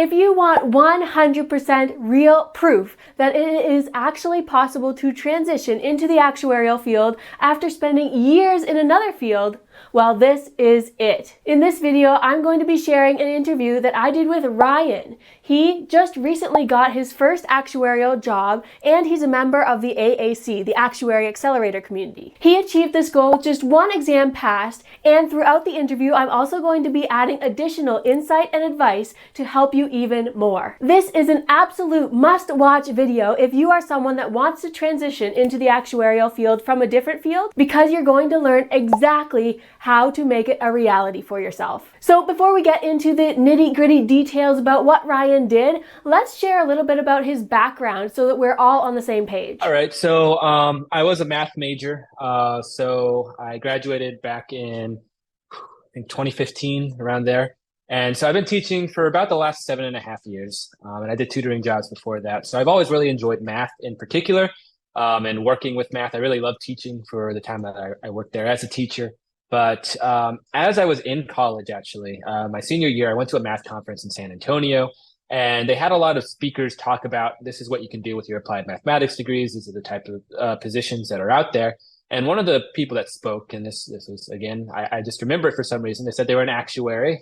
If you want 100% real proof that it is actually possible to transition into the actuarial field after spending years in another field, well, this is it. In this video, I'm going to be sharing an interview that I did with Ryan. He just recently got his first actuarial job, and he's a member of the AAC, the Actuary Accelerator community. He achieved this goal with just one exam passed, and throughout the interview, I'm also going to be adding additional insight and advice to help you even more. This is an absolute must-watch video if you are someone that wants to transition into the actuarial field from a different field, because you're going to learn exactly how to make it a reality for yourself. So before we get into the nitty-gritty details about what Ryan did, let's share a little bit about his background so that we're all on the same page. All right, so I was a math major. So I graduated back in, I think 2015, around there. And so I've been teaching for about the last 7.5 years. And I did tutoring jobs before that. So I've always really enjoyed math in particular, and working with math. I really loved teaching for the time that I worked there as a teacher. But as I was in college, actually, my senior year, I went to a math conference in San Antonio, and they had a lot of speakers talk about this is what you can do with your applied mathematics degrees. These are the type of positions that are out there. And one of the people that spoke, and this was, again, I just remember it for some reason, they said they were an actuary,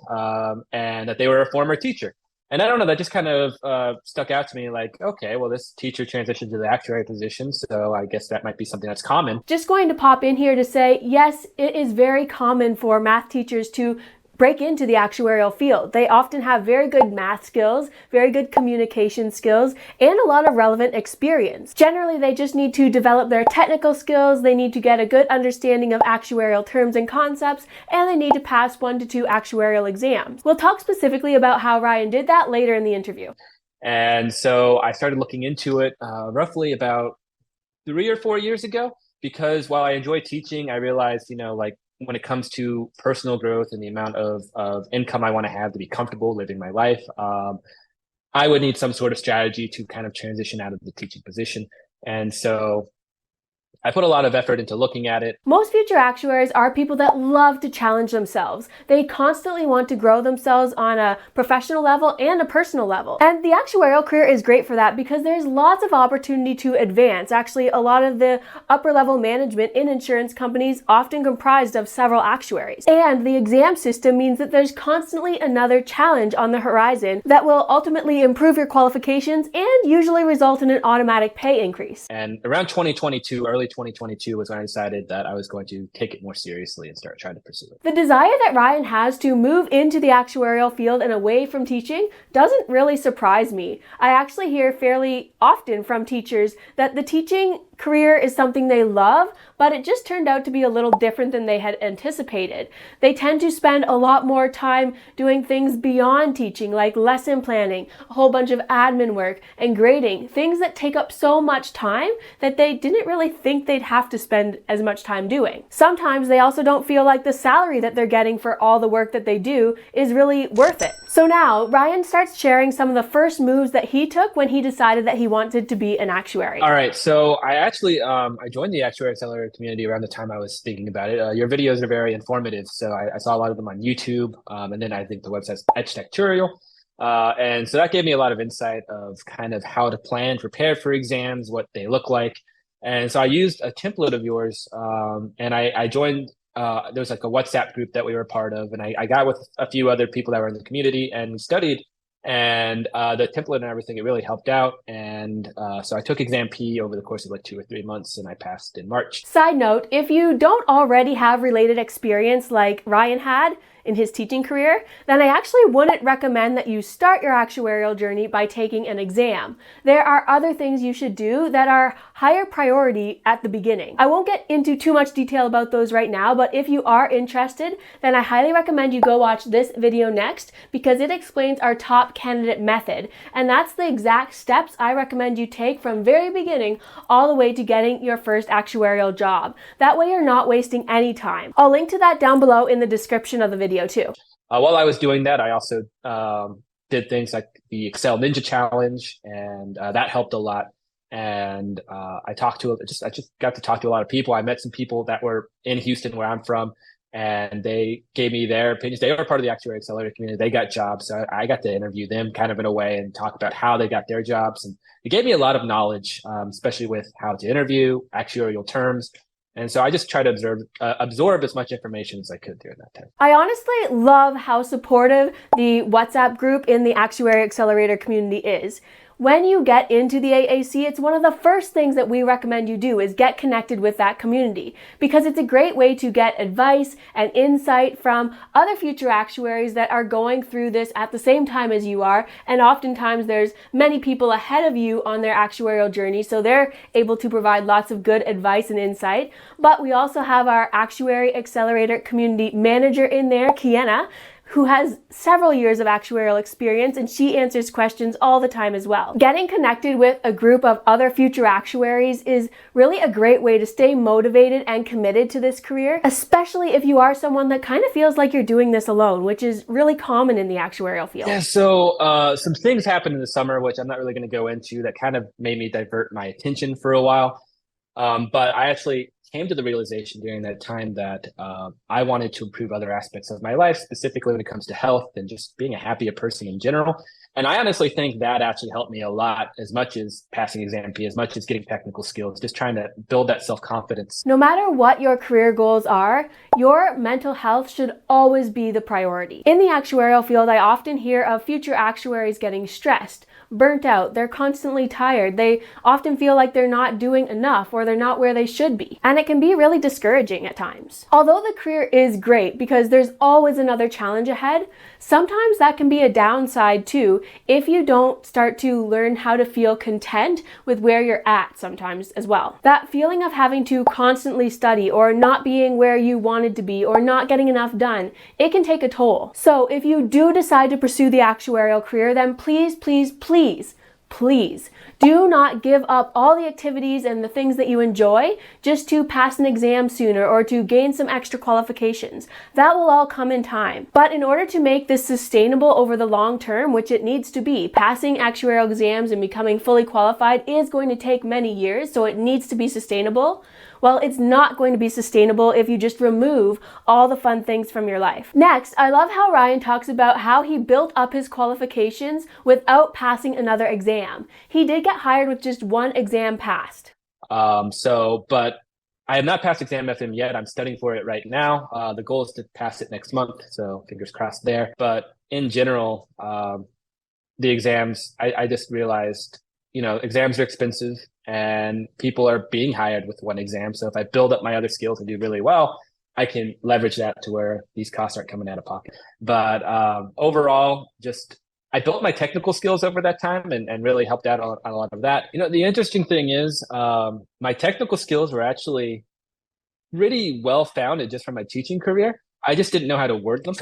and that they were a former teacher. And I don't know, that just kind of stuck out to me, like, okay, well, this teacher transitioned to the actuary position, so I guess that might be something that's common. Just going to pop in here to say, yes, it is very common for math teachers to break into the actuarial field. They often have very good math skills, very good communication skills, and a lot of relevant experience. Generally, they just need to develop their technical skills, they need to get a good understanding of actuarial terms and concepts, and they need to pass 1 to 2 actuarial exams. We'll talk specifically about how Ryan did that later in the interview. And so I started looking into it roughly about 3 or 4 years ago, because while I enjoy teaching, I realized, like, when it comes to personal growth and the amount of income I want to have to be comfortable living my life, I would need some sort of strategy to kind of transition out of the teaching position. And so I put a lot of effort into looking at it. Most future actuaries are people that love to challenge themselves. They constantly want to grow themselves on a professional level and a personal level. And the actuarial career is great for that because there's lots of opportunity to advance. Actually, a lot of the upper level management in insurance companies often comprised of several actuaries. And the exam system means that there's constantly another challenge on the horizon that will ultimately improve your qualifications and usually result in an automatic pay increase. And around 2022, early 2022 was when I decided that I was going to take it more seriously and start trying to pursue it. The desire that Ryan has to move into the actuarial field and away from teaching doesn't really surprise me. I actually hear fairly often from teachers that the teaching career is something they love, but it just turned out to be a little different than they had anticipated. They tend to spend a lot more time doing things beyond teaching, like lesson planning, a whole bunch of admin work, and grading, things that take up so much time that they didn't really think they'd have to spend as much time doing. Sometimes they also don't feel like the salary that they're getting for all the work that they do is really worth it. So now Ryan starts sharing some of the first moves that he took when he decided that he wanted to be an actuary. All right, so I joined the Actuary Accelerator community around the time I was thinking about it. Your videos are very informative, so I saw a lot of them on YouTube, and then I think the website's Actuarial. And so that gave me a lot of insight of kind of how to plan, prepare for exams, what they look like. And so I used a template of yours, and I joined, there was like a WhatsApp group that we were a part of, and I got with a few other people that were in the community and we studied. And the template and everything, it really helped out. And so I took exam P over the course of like 2 or 3 months, and I passed in March. Side note, if you don't already have related experience like Ryan had in his teaching career, then I actually wouldn't recommend that you start your actuarial journey by taking an exam. There are other things you should do that are higher priority at the beginning. I won't get into too much detail about those right now, but if you are interested, then I highly recommend you go watch this video next, because it explains our top candidate method. And that's the exact steps I recommend you take from very beginning all the way to getting your first actuarial job. That way you're not wasting any time. I'll link to that down below in the description of the video too. While I was doing that, I also did things like the Excel Ninja Challenge, and that helped a lot. And I just got to talk to a lot of people. I met some people that were in Houston, where I'm from, and they gave me their opinions. They were part of the Actuary Accelerator community. They got jobs. So I got to interview them kind of in a way and talk about how they got their jobs. And it gave me a lot of knowledge, especially with how to interview, actuarial terms. And so I just try to absorb as much information as I could during that time. I honestly love how supportive the WhatsApp group in the Actuary Accelerator community is. When you get into the AAC, it's one of the first things that we recommend you do is get connected with that community, because it's a great way to get advice and insight from other future actuaries that are going through this at the same time as you are. And oftentimes there's many people ahead of you on their actuarial journey, so they're able to provide lots of good advice and insight. But we also have our Actuary Accelerator community manager in there, Kiana, who has several years of actuarial experience, and she answers questions all the time as well. Getting connected with a group of other future actuaries is really a great way to stay motivated and committed to this career, especially if you are someone that kind of feels like you're doing this alone, which is really common in the actuarial field. Yeah, so some things happened in the summer, which I'm not really going to go into, that kind of made me divert my attention for a while. But I actually came to the realization during that time that I wanted to improve other aspects of my life, specifically when it comes to health and just being a happier person in general. And I honestly think that actually helped me a lot, as much as passing exam P, as much as getting technical skills, just trying to build that self-confidence. No matter what your career goals are, your mental health should always be the priority. In the actuarial field, I often hear of future actuaries getting stressed, burnt out, they're constantly tired, they often feel like they're not doing enough or they're not where they should be. And it can be really discouraging at times. Although the career is great because there's always another challenge ahead, sometimes that can be a downside too if you don't start to learn how to feel content with where you're at sometimes as well. That feeling of having to constantly study or not being where you wanted to be or not getting enough done, it can take a toll. So if you do decide to pursue the actuarial career, then please, please, please, please do not give up all the activities and the things that you enjoy just to pass an exam sooner or to gain some extra qualifications. That will all come in time. But in order to make this sustainable over the long term, which it needs to be, passing actuarial exams and becoming fully qualified is going to take many years, so it needs to be sustainable. Well, it's not going to be sustainable if you just remove all the fun things from your life. Next, I love how Ryan talks about how he built up his qualifications without passing another exam. He did get hired with just one exam passed. But I have not passed exam FM yet. I'm studying for it right now. The goal is to pass it next month, so fingers crossed there. But in general, the exams, I just realized, exams are expensive and people are being hired with one exam. So if I build up my other skills and do really well, I can leverage that to where these costs aren't coming out of pocket. But overall, I built my technical skills over that time and really helped out on a lot of that. The interesting thing is my technical skills were actually pretty well founded just from my teaching career. I just didn't know how to word them.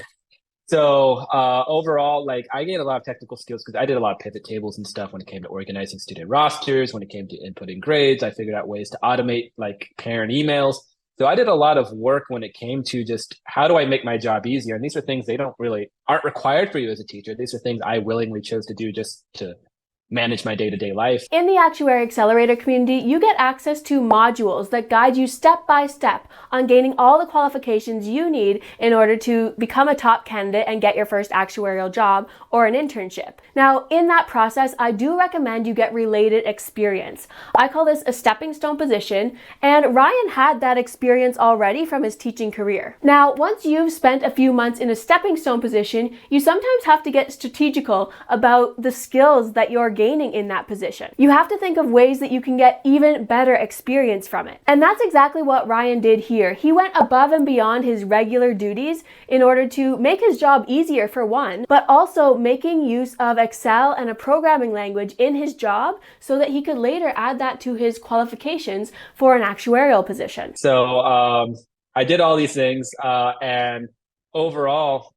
So overall, I gained a lot of technical skills because I did a lot of pivot tables and stuff when it came to organizing student rosters, when it came to inputting grades. I figured out ways to automate parent emails. So I did a lot of work when it came to just how do I make my job easier? And these are things aren't required for you as a teacher. These are things I willingly chose to do just to manage my day-to-day life. In the Actuary Accelerator community, you get access to modules that guide you step by step on gaining all the qualifications you need in order to become a top candidate and get your first actuarial job or an internship. Now, in that process, I do recommend you get related experience. I call this a stepping stone position, and Ryan had that experience already from his teaching career. Now, once you've spent a few months in a stepping stone position, you sometimes have to get strategical about the skills that you're gaining in that position. You have to think of ways that you can get even better experience from it. And that's exactly what Ryan did here. He went above and beyond his regular duties in order to make his job easier for one, but also making use of Excel and a programming language in his job so that he could later add that to his qualifications for an actuarial position. So I did all these things and overall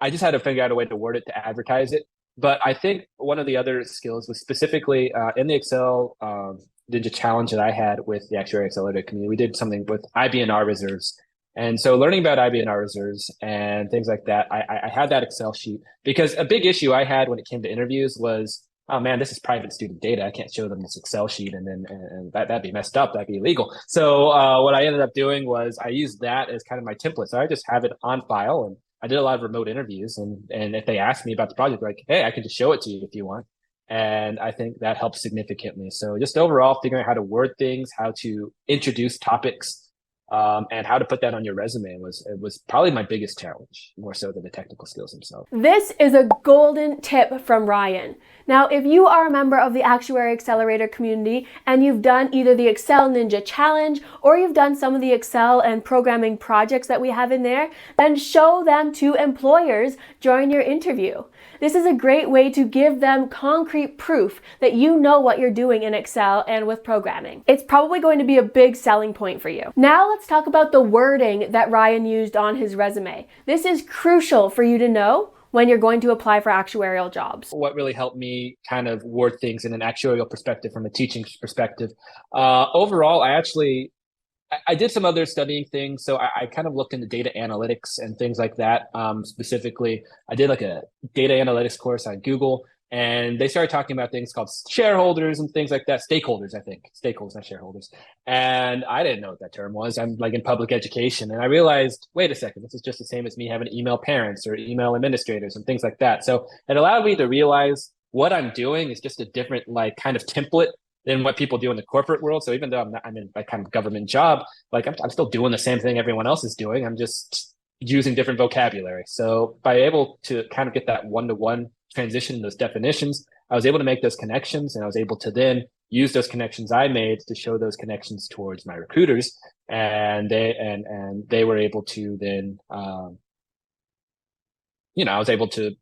I just had to figure out a way to word it to advertise it. But I think one of the other skills was specifically in the Excel Ninja challenge that I had with the Actuary Accelerator community. We did something with IBNR reserves. And so learning about IBNR reserves and things like that, I had that Excel sheet because a big issue I had when it came to interviews was oh man, this is private student data. I can't show them this Excel sheet, and then and that'd be messed up. That'd be illegal. So what I ended up doing was I used that as kind of my template. So I just have it on file, and I did a lot of remote interviews. And if they asked me about the project, like, hey, I can just show it to you if you want. And I think that helps significantly. So just overall, figuring out how to word things, how to introduce topics, and how to put that on your resume was probably my biggest challenge, more so than the technical skills themselves. This is a golden tip from Ryan. Now, if you are a member of the Actuary Accelerator community and you've done either the Excel Ninja Challenge or you've done some of the Excel and programming projects that we have in there, then show them to employers during your interview. This is a great way to give them concrete proof that you know what you're doing in Excel and with programming. It's probably going to be a big selling point for you. Now let's talk about the wording that Ryan used on his resume. This is crucial for you to know when you're going to apply for actuarial jobs. What really helped me kind of word things in an actuarial perspective, from a teaching perspective. Overall, I did some other studying things. So I kind of looked into data analytics and things like that. Specifically, I did like a data analytics course on Google, and they started talking about things called shareholders and things like that. Stakeholders, I think. Stakeholders, not shareholders. And I didn't know what that term was. I'm like in public education. And I realized, wait a second, this is just the same as me having to email parents or email administrators and things like that. So it allowed me to realize what I'm doing is just a different like kind of template than what people do in the corporate world. So even though I'm in like kind of government job, like I'm still doing the same thing everyone else is doing. I'm just using different vocabulary. So by able to kind of get that one-to-one transition, those definitions, I was able to make those connections, and I was able to then use those connections I made to show those connections towards my recruiters, and they were able to then, I was able to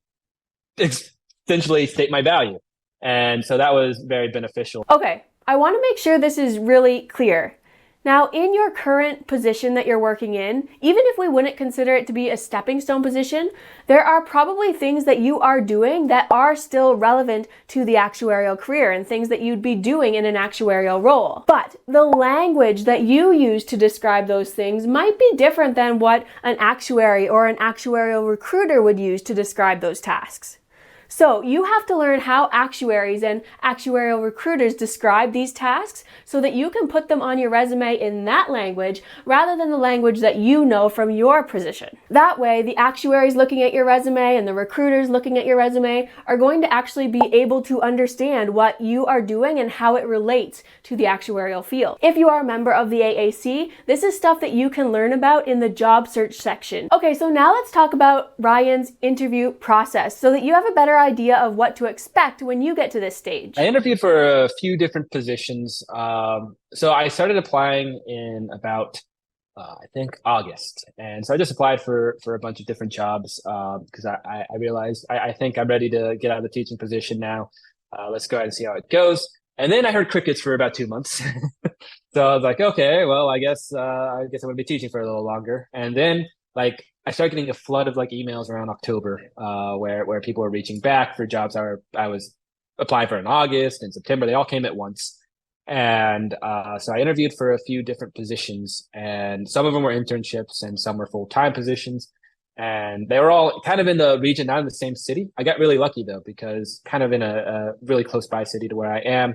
essentially state my value. And so that was very beneficial. Okay, I want to make sure this is really clear. Now, in your current position that you're working in, even if we wouldn't consider it to be a stepping stone position, there are probably things that you are doing that are still relevant to the actuarial career and things that you'd be doing in an actuarial role. But the language that you use to describe those things might be different than what an actuary or an actuarial recruiter would use to describe those tasks. So you have to learn how actuaries and actuarial recruiters describe these tasks so that you can put them on your resume in that language rather than the language that you know from your position. That way, the actuaries looking at your resume and the recruiters looking at your resume are going to actually be able to understand what you are doing and how it relates to the actuarial field. If you are a member of the AAC, this is stuff that you can learn about in the job search section. Okay, so now let's talk about Ryan's interview process so that you have a better idea of what to expect when you get to this stage. I interviewed for a few different positions. So I started applying in about, I think, August. And so I just applied for a bunch of different jobs because I realized I think I'm ready to get out of the teaching position now. Let's go ahead and see how it goes. And then I heard crickets for about 2 months. So I was like, okay, well, I guess I'm going to be teaching for a little longer. And then like I started getting a flood of like emails around October, where people were reaching back for jobs I was applying for in August and September. They all came at once. And so I interviewed for a few different positions, and some of them were internships and some were full-time positions. And they were all kind of in the region, not in the same city. I got really lucky though, because kind of in a really close by city to where I am,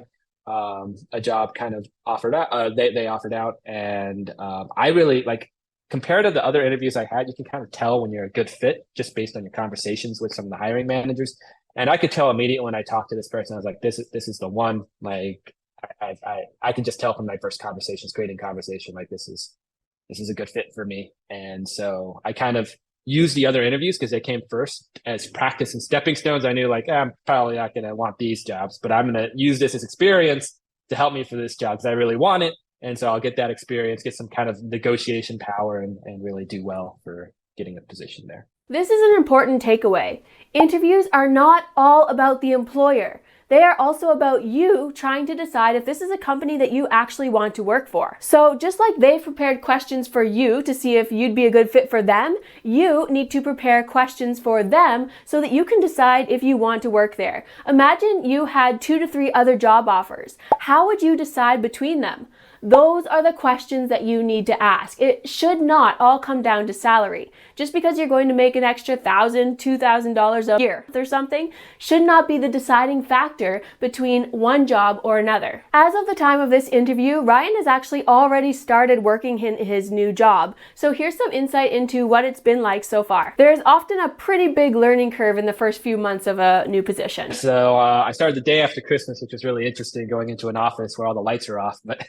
a job kind of offered out, they offered out. And I really like, compared to the other interviews I had, you can kind of tell when you're a good fit just based on your conversations with some of the hiring managers. And I could tell immediately when I talked to this person, I was like, this is the one. Like I can just tell from my first conversations, creating conversation, like this is a good fit for me. And so I kind of used the other interviews because they came first as practice and stepping stones. I knew like, I'm probably not going to want these jobs, but I'm going to use this as experience to help me for this job because I really want it. And so I'll get that experience, get some kind of negotiation power, and really do well for getting a position there. This is an important takeaway. Interviews are not all about the employer. They are also about you trying to decide if this is a company that you actually want to work for. So just like they've prepared questions for you to see if you'd be a good fit for them, you need to prepare questions for them so that you can decide if you want to work there. Imagine you had 2 to 3 other job offers. How would you decide between them? Those are the questions that you need to ask. It should not all come down to salary. Just because you're going to make an extra $1,000, $2,000 a year or something should not be the deciding factor between one job or another. As of the time of this interview, Ryan has actually already started working in his new job. So here's some insight into what it's been like so far. There's often a pretty big learning curve in the first few months of a new position. So I started the day after Christmas, which was really interesting, going into an office where all the lights are off. But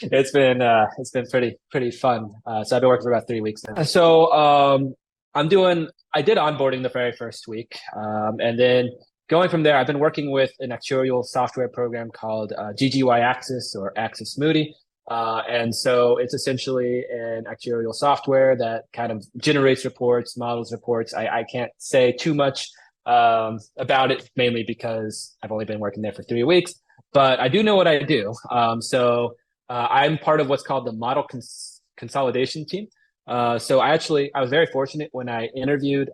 it's been pretty fun. So I've been working for about 3 weeks now. So I did onboarding the very first week, and then going from there, I've been working with an actuarial software program called GGY Axis or Axis Moody. And so it's essentially an actuarial software that kind of generates reports, models reports. I can't say too much about it, mainly because I've only been working there for 3 weeks, but I do know what I do. I'm part of what's called the model consolidation team. So I was very fortunate when I interviewed.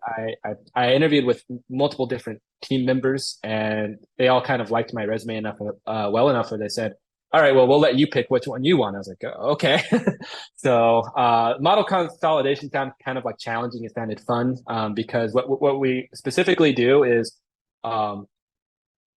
I interviewed with multiple different team members, and they all kind of liked my resume enough, well enough, where they said, "All right, well, we'll let you pick which one you want." I was like, "Oh, okay." So model consolidation sounded kind of like challenging. It sounded fun because what we specifically do is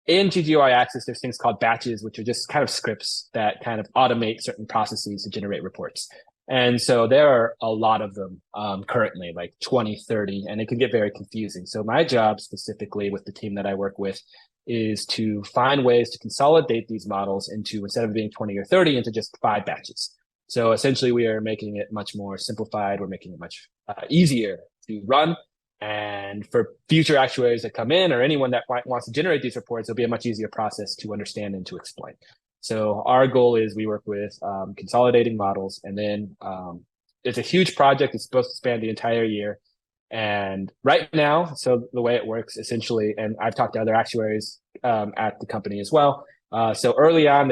in GGY Access, there's things called batches, which are just kind of scripts that kind of automate certain processes to generate reports. And so there are a lot of them currently, like 20, 30, and it can get very confusing. So my job specifically with the team that I work with is to find ways to consolidate these models into, instead of being 20 or 30, into just 5 batches. So essentially we are making it much more simplified. We're making it much easier to run. And for future actuaries that come in or anyone that wants to generate these reports, it'll be a much easier process to understand and to explain. So our goal is we work with consolidating models, and then it's a huge project. It's supposed to span the entire year. And right now, so the way it works essentially, and I've talked to other actuaries at the company as well. So early on,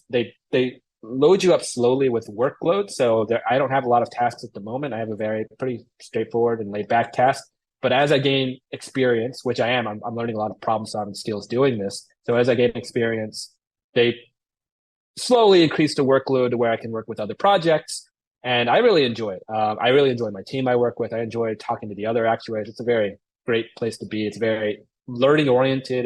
they load you up slowly with workload. So I don't have a lot of tasks at the moment. I have a pretty straightforward and laid back task. But as I gain experience, which I'm learning a lot of problem solving skills doing this. So as I gain experience, they slowly increase the workload to where I can work with other projects. And I really enjoy it. I really enjoy my team I work with. I enjoy talking to the other actuaries. It's a very great place to be. It's very learning oriented.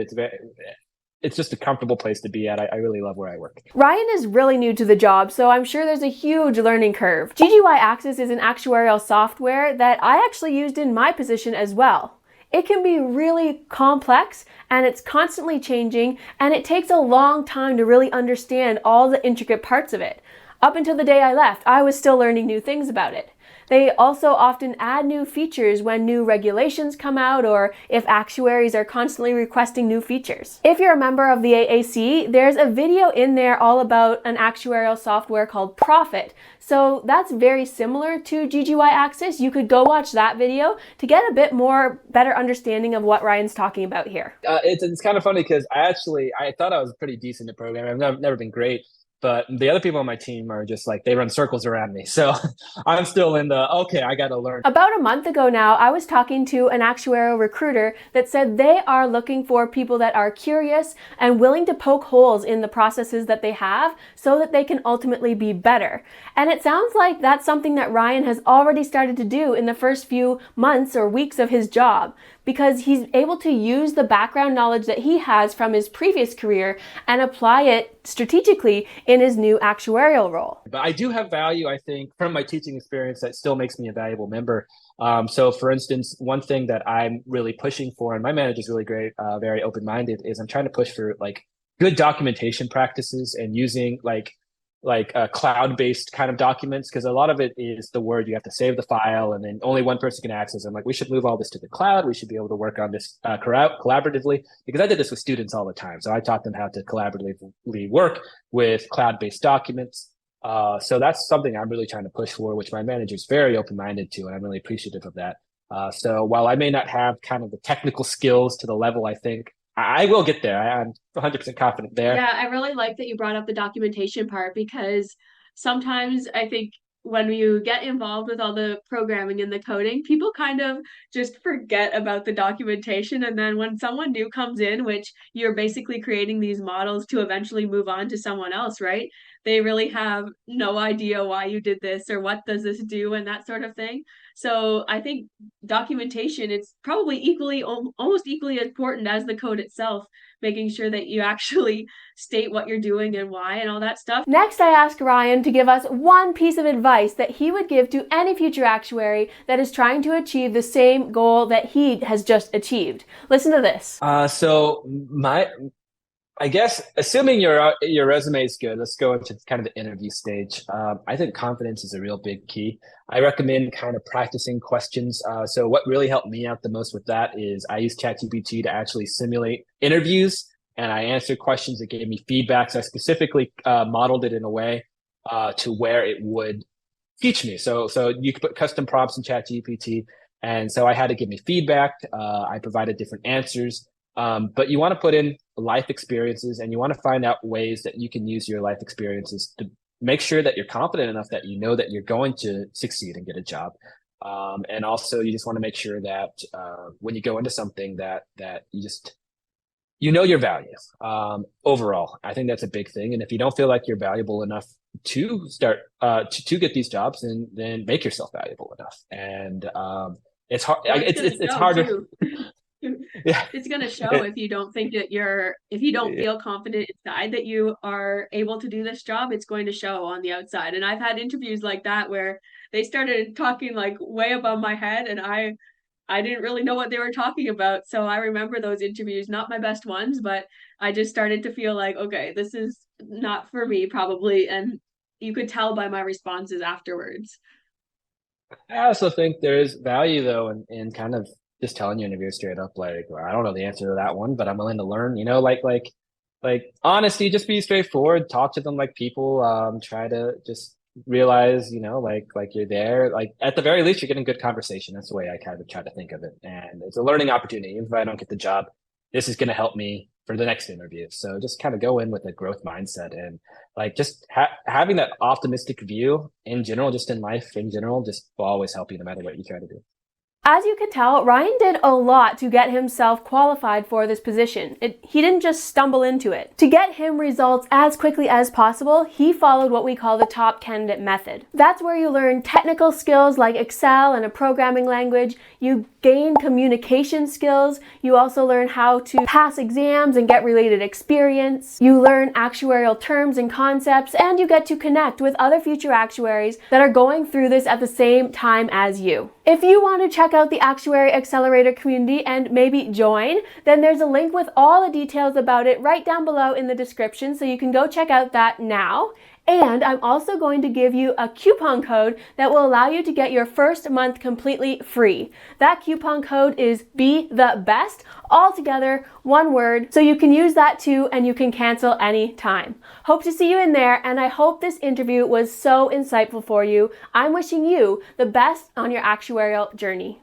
It's just a comfortable place to be at. I really love where I work. Ryan is really new to the job, so I'm sure there's a huge learning curve. GGY Axis is an actuarial software that I actually used in my position as well. It can be really complex, and it's constantly changing, and it takes a long time to really understand all the intricate parts of it. Up until the day I left, I was still learning new things about it. They also often add new features when new regulations come out or if actuaries are constantly requesting new features. If you're a member of the AAC, there's a video in there all about an actuarial software called Profit. So that's very similar to GGY Axis. You could go watch that video to get a bit more better understanding of what Ryan's talking about here. It's kind of funny because I thought I was pretty decent at programming. I've never been great. But the other people on my team are just like, they run circles around me. So I'm still in okay, I got to learn. About a month ago now, I was talking to an actuarial recruiter that said they are looking for people that are curious and willing to poke holes in the processes that they have so that they can ultimately be better. And it sounds like that's something that Ryan has already started to do in the first few months or weeks of his job, because he's able to use the background knowledge that he has from his previous career and apply it strategically in his new actuarial role. But I do have value, I think, from my teaching experience that still makes me a valuable member. So for instance, one thing that I'm really pushing for, and my manager's really great, very open-minded, is I'm trying to push for like good documentation practices and using like cloud-based kind of documents, because a lot of it is the Word. You have to save the file and then only one person can access it. I'm like, we should move all this to the cloud. We should be able to work on this collaboratively, because I did this with students all the time. So I taught them how to collaboratively work with cloud-based documents. So that's something I'm really trying to push for, which my manager is very open-minded to, and I'm really appreciative of that. So while I may not have kind of the technical skills to the level I think, I will get there. I'm 100% confident there. Yeah, I really like that you brought up the documentation part, because sometimes I think when you get involved with all the programming and the coding, people kind of just forget about the documentation. And then when someone new comes in, which you're basically creating these models to eventually move on to someone else, right? they really have no idea why you did this or what does this do and that sort of thing. So I think documentation, it's probably almost equally important as the code itself, making sure that you actually state what you're doing and why and all that stuff. Next, I asked Ryan to give us one piece of advice that he would give to any future actuary that is trying to achieve the same goal that he has just achieved. Listen to this. I guess, assuming your resume is good, let's go into kind of the interview stage. I think confidence is a real big key. I recommend kind of practicing questions. So what really helped me out the most with that is I used ChatGPT to actually simulate interviews, and I answered questions that gave me feedback. So I specifically modeled it in a way to where it would teach me. So you could put custom prompts in ChatGPT, and so I had to give me feedback. I provided different answers. But you want to put in life experiences, and you want to find out ways that you can use your life experiences to make sure that you're confident enough that you know that you're going to succeed and get a job. And also you just want to make sure that when you go into something that you know your value. Overall, I think that's a big thing. And if you don't feel like you're valuable enough to start to get these jobs, then make yourself valuable enough. And it's hard. It's harder. Yeah. It's going to show if you don't think that if you don't feel confident inside that you are able to do this job, it's going to show on the outside. And I've had interviews like that where they started talking like way above my head, and I didn't really know what they were talking about. So I remember those interviews, not my best ones, but I just started to feel like, okay, this is not for me probably. And you could tell by my responses afterwards. I also think there is value though in kind of just telling your interviewer straight up, like, well, I don't know the answer to that one, but I'm willing to learn. Like honesty. Just be straightforward. Talk to them like people. Try to just realize, like you're there. Like at the very least, you're getting good conversation. That's the way I kind of try to think of it. And it's a learning opportunity. Even if I don't get the job, this is going to help me for the next interview. So just kind of go in with a growth mindset, and like just having that optimistic view in general, just in life in general, just will always help you no matter what you try to do. As you could tell, Ryan did a lot to get himself qualified for this position. He didn't just stumble into it. To get him results as quickly as possible, he followed what we call the top candidate method. That's where you learn technical skills like Excel and a programming language. You gain communication skills. You also learn how to pass exams and get related experience. You learn actuarial terms and concepts, and you get to connect with other future actuaries that are going through this at the same time as you. If you want to check out the Actuary Accelerator community and maybe join, then there's a link with all the details about it right down below in the description, so you can go check out that now. And I'm also going to give you a coupon code that will allow you to get your first month completely free. That coupon code is BETHEBEST, all together, one word, so you can use that too, and you can cancel any time. Hope to see you in there, and I hope this interview was so insightful for you. I'm wishing you the best on your actuarial journey.